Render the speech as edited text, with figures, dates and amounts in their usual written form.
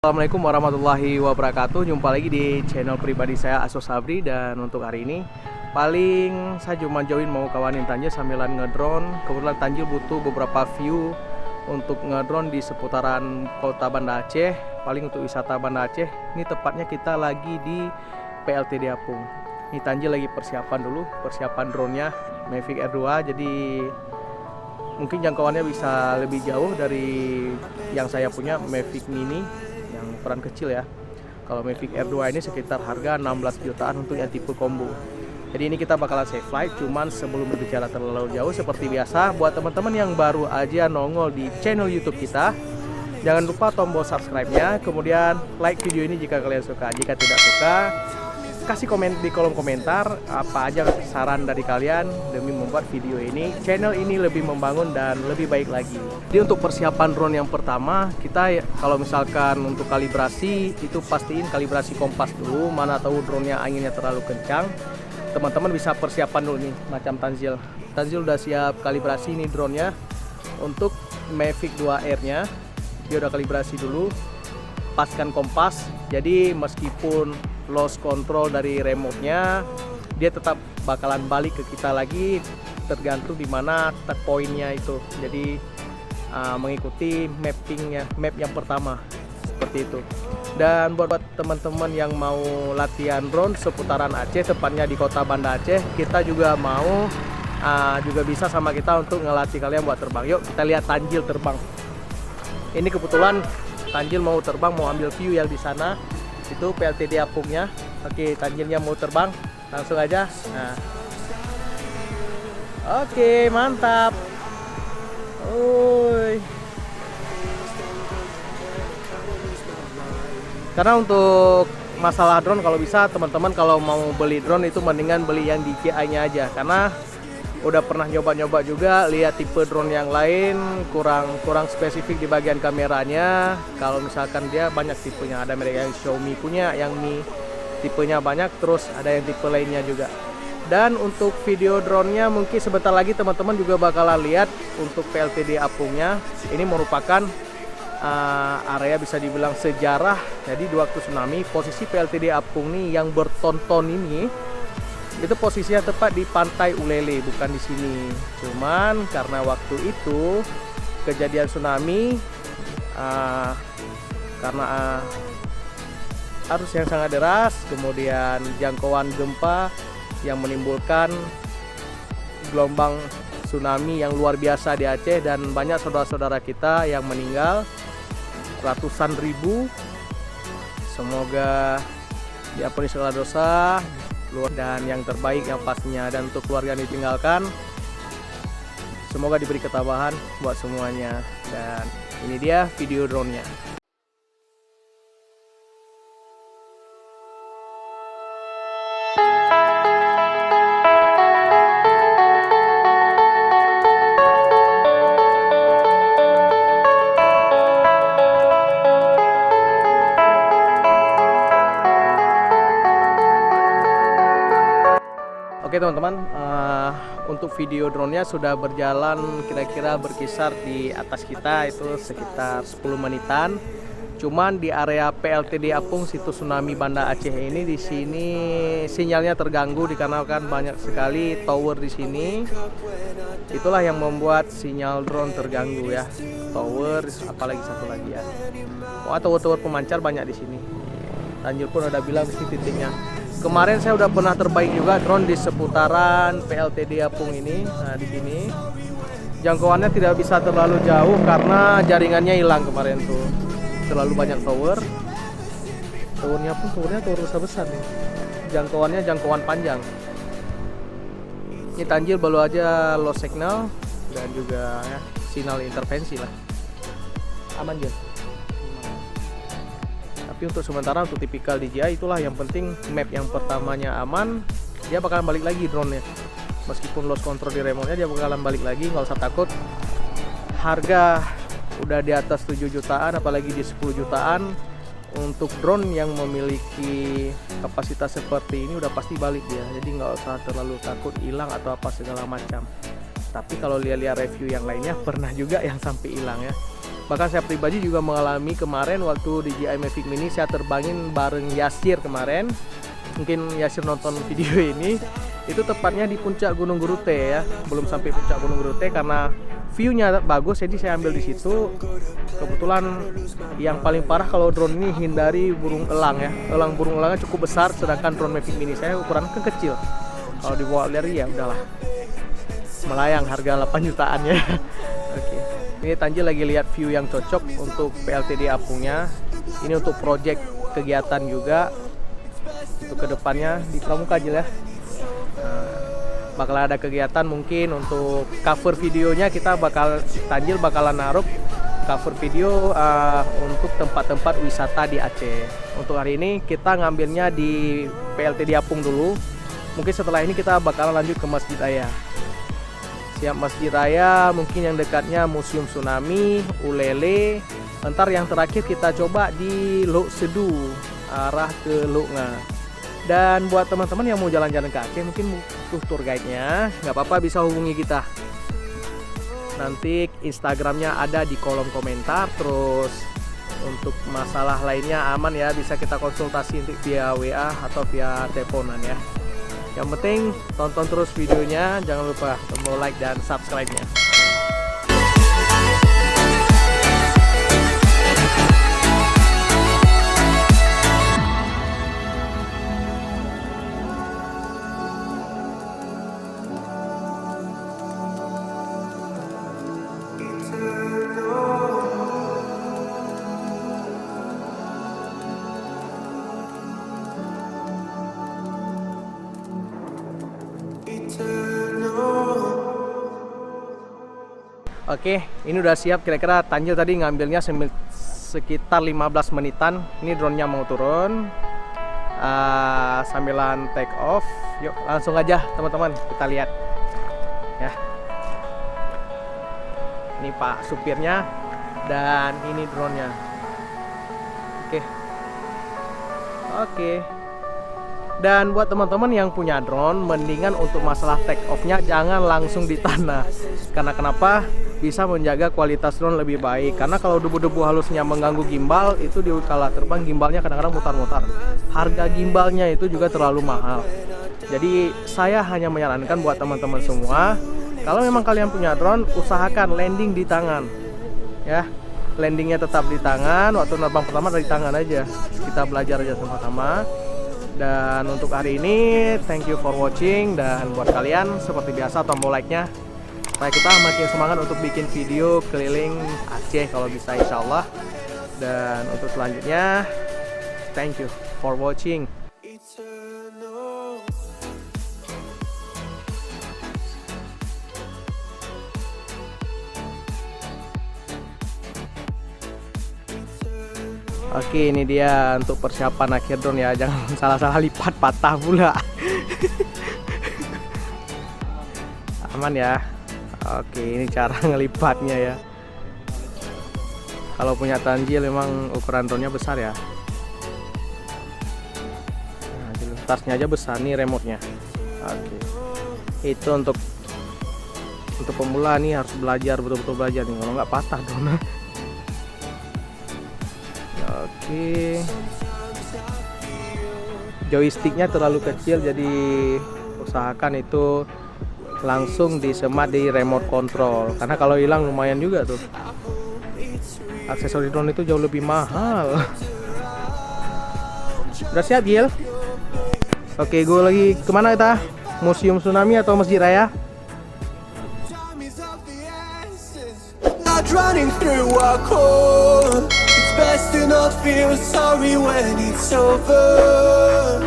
Assalamualaikum warahmatullahi wabarakatuh. Jumpa lagi di channel pribadi saya Aso Sabri. Dan untuk hari ini paling saya cuma join mau kawanin Tanjil sambilan ngedrone. Kebetulan Tanjil butuh beberapa view untuk ngedrone di seputaran kota Banda Aceh. Paling untuk wisata Banda Aceh. Ini tepatnya kita lagi di PLTD Apung. Ini Tanjil lagi persiapan dulu, persiapan drone-nya Mavic Air 2. Jadi mungkin jangkauannya bisa lebih jauh dari yang saya punya Mavic Mini yang ukuran kecil ya. Kalau Mavic Air 2 ini sekitar harga 16 jutaan untuk yang tipe combo. Jadi ini kita bakalan safe flight. Cuman sebelum berbicara terlalu jauh, seperti biasa buat teman-teman yang baru aja nongol di channel YouTube kita, jangan lupa tombol subscribe-nya, kemudian like video ini jika kalian suka. Jika tidak suka, kasih komen di kolom komentar apa aja saran dari kalian demi membuat video ini, channel ini lebih membangun dan lebih baik lagi. Jadi untuk persiapan drone yang pertama, kita kalau misalkan untuk kalibrasi itu pastiin kalibrasi kompas dulu. Mana tahu drone-nya anginnya terlalu kencang, teman-teman bisa persiapan dulu nih macam Tanzil. Tanzil udah siap kalibrasi nih drone-nya. Untuk Mavic 2 Air-nya dia udah kalibrasi dulu, paskan kompas. Jadi meskipun lost control dari remote-nya, dia tetap bakalan balik ke kita lagi, tergantung di mana tag point-nya itu. Jadi mengikuti mappingnya, map yang pertama seperti itu. Dan buat teman-teman yang mau latihan drone seputaran Aceh, tepatnya di kota Banda Aceh, kita juga mau juga bisa sama kita untuk ngelatih kalian buat terbang. Yuk kita lihat Tanjil terbang. Ini kebetulan Tanjil mau terbang, mau ambil view yang di sana. Itu PLTD Apungnya. Oke, Tanjilnya mau terbang, langsung aja. Nah. Oke, mantap. Karena untuk masalah drone, kalau bisa teman-teman kalau mau beli drone itu mendingan beli yang DJI-nya aja, karena udah pernah nyoba-nyoba juga lihat tipe drone yang lain kurang spesifik di bagian kameranya. Kalau misalkan dia banyak tipenya, ada mereka yang Xiaomi punya, yang Mi tipenya banyak, terus ada yang tipe lainnya juga. Dan untuk video drone-nya mungkin sebentar lagi teman-teman juga bakalan lihat. Untuk PLTD Apungnya ini merupakan area bisa dibilang sejarah. Jadi di waktu tsunami, posisi PLTD Apung nih yang bertonton ini itu posisinya tepat di pantai Ulele, bukan di sini. Cuman karena waktu itu kejadian tsunami, karena arus yang sangat deras, kemudian jangkauan gempa yang menimbulkan gelombang tsunami yang luar biasa di Aceh, dan banyak saudara-saudara kita yang meninggal, ratusan ribu. Semoga diampuni segala dosa dan yang terbaik yang pastinya. Dan untuk keluarga yang ditinggalkan, semoga diberi ketabahan buat semuanya. Dan ini dia video drone-nya. Oke teman-teman, untuk video drone-nya sudah berjalan kira-kira berkisar di atas kita itu sekitar 10 menitan. Cuman di area PLTD Apung situs tsunami Banda Aceh ini, di sini sinyalnya terganggu dikarenakan banyak sekali tower di sini. Itulah yang membuat sinyal drone terganggu ya. Tower, apalagi satu lagi ya. Tower-tower pemancar banyak di sini. Tanjil pun udah bilang di titiknya. Kemarin saya udah pernah terbaik juga drone di seputaran PLTD Apung ini. Nah di sini jangkauannya tidak bisa terlalu jauh karena jaringannya hilang kemarin tuh. Terlalu banyak tower. Towernya pun tower besar-besar nih. Jangkauannya jangkauan panjang. Ini Tanjil baru aja lost signal dan juga ya, sinyal intervensi lah. Aman ya. Tapi untuk sementara untuk tipikal DJI itulah yang penting, map yang pertamanya aman, dia bakalan balik lagi drone-nya. Meskipun lost control di remote-nya, dia bakalan balik lagi, nggak usah takut. Harga udah di atas 7 jutaan, apalagi di 10 jutaan. Untuk drone yang memiliki kapasitas seperti ini udah pasti balik dia. Jadi nggak usah terlalu takut hilang atau apa segala macam. Tapi kalau lihat-lihat review yang lainnya, pernah juga yang sampai hilang ya. Bahkan saya pribadi juga mengalami kemarin waktu DJI Mavic Mini, saya terbangin bareng Yasir kemarin. Mungkin Yasir nonton video ini. Itu tepatnya di puncak Gunung Gurute ya, belum sampai puncak Gunung Gurute karena view-nya bagus, jadi saya ambil di situ. Kebetulan yang paling parah kalau drone ini hindari burung elang ya. Burung elangnya cukup besar, sedangkan drone Mavic Mini saya ukuran kecil. Kalau dibawa lari ya udahlah, melayang harga 8 jutaan ya. Oke. Ini Tanjil lagi lihat view yang cocok untuk PLTD apungnya. Ini untuk project kegiatan juga. Untuk kedepannya di Pramuka aja ya. Bakal ada kegiatan mungkin untuk cover videonya, Tanjil bakalan naruh cover video untuk tempat-tempat wisata di Aceh. Untuk hari ini kita ngambilnya di PLTD Apung dulu. Mungkin setelah ini kita bakalan lanjut ke Masjid Raya. Siap Masjid Raya, mungkin yang dekatnya Museum Tsunami, Ulele. Ntar yang terakhir kita coba di Lok Sedu, arah ke Loknga. Dan buat teman-teman yang mau jalan-jalan ke Aceh, mungkin butuh tour guide-nya, nggak apa-apa bisa hubungi kita. Nanti Instagramnya ada di kolom komentar. Terus untuk masalah lainnya aman ya, bisa kita konsultasi via WA atau via teleponan ya. Yang penting tonton terus videonya, jangan lupa tombol like dan subscribe-nya. Oke, ini udah siap. Kira-kira Tanjil tadi ngambilnya sekitar 15 menitan. Ini drone-nya mau turun, sambilan take off. Yuk langsung aja teman-teman, kita lihat ya. Ini Pak supirnya dan ini drone-nya. Oke. Dan buat teman-teman yang punya drone, mendingan untuk masalah take off-nya jangan langsung di tanah. Karena kenapa? Bisa menjaga kualitas drone lebih baik. Karena kalau debu-debu halusnya mengganggu gimbal, itu di kala terbang gimbalnya kadang-kadang mutar-mutar. Harga gimbalnya itu juga terlalu mahal. Jadi saya hanya menyarankan buat teman-teman semua, kalau memang kalian punya drone, usahakan landing di tangan. Ya, landingnya tetap di tangan. Waktu nerbang pertama dari tangan aja. Kita belajar aja sama-sama. Dan untuk hari ini, thank you for watching. Dan buat kalian, seperti biasa tombol like-nya, supaya kita makin semangat untuk bikin video keliling Aceh kalau bisa, insya Allah. Dan untuk selanjutnya, thank you for watching. Oke, ini dia untuk persiapan akhir drone ya, jangan salah-salah lipat patah pula. Aman ya. Oke, ini cara ngelipatnya ya. Kalau punya Tanjil memang ukuran drone-nya besar ya. Nah, tasnya aja besar nih, remote-nya. Oke. Itu untuk pemula nih, harus belajar, betul-betul belajar nih, kalau nggak patah drone. Oke, joysticknya terlalu kecil, jadi usahakan itu langsung disemat di remote control, karena kalau hilang lumayan juga tuh. Aksesori drone itu jauh lebih mahal. Udah siap Gil? Oke, gue lagi kemana kita? Museum Tsunami atau Masjid Raya? Best to not feel sorry when it's over.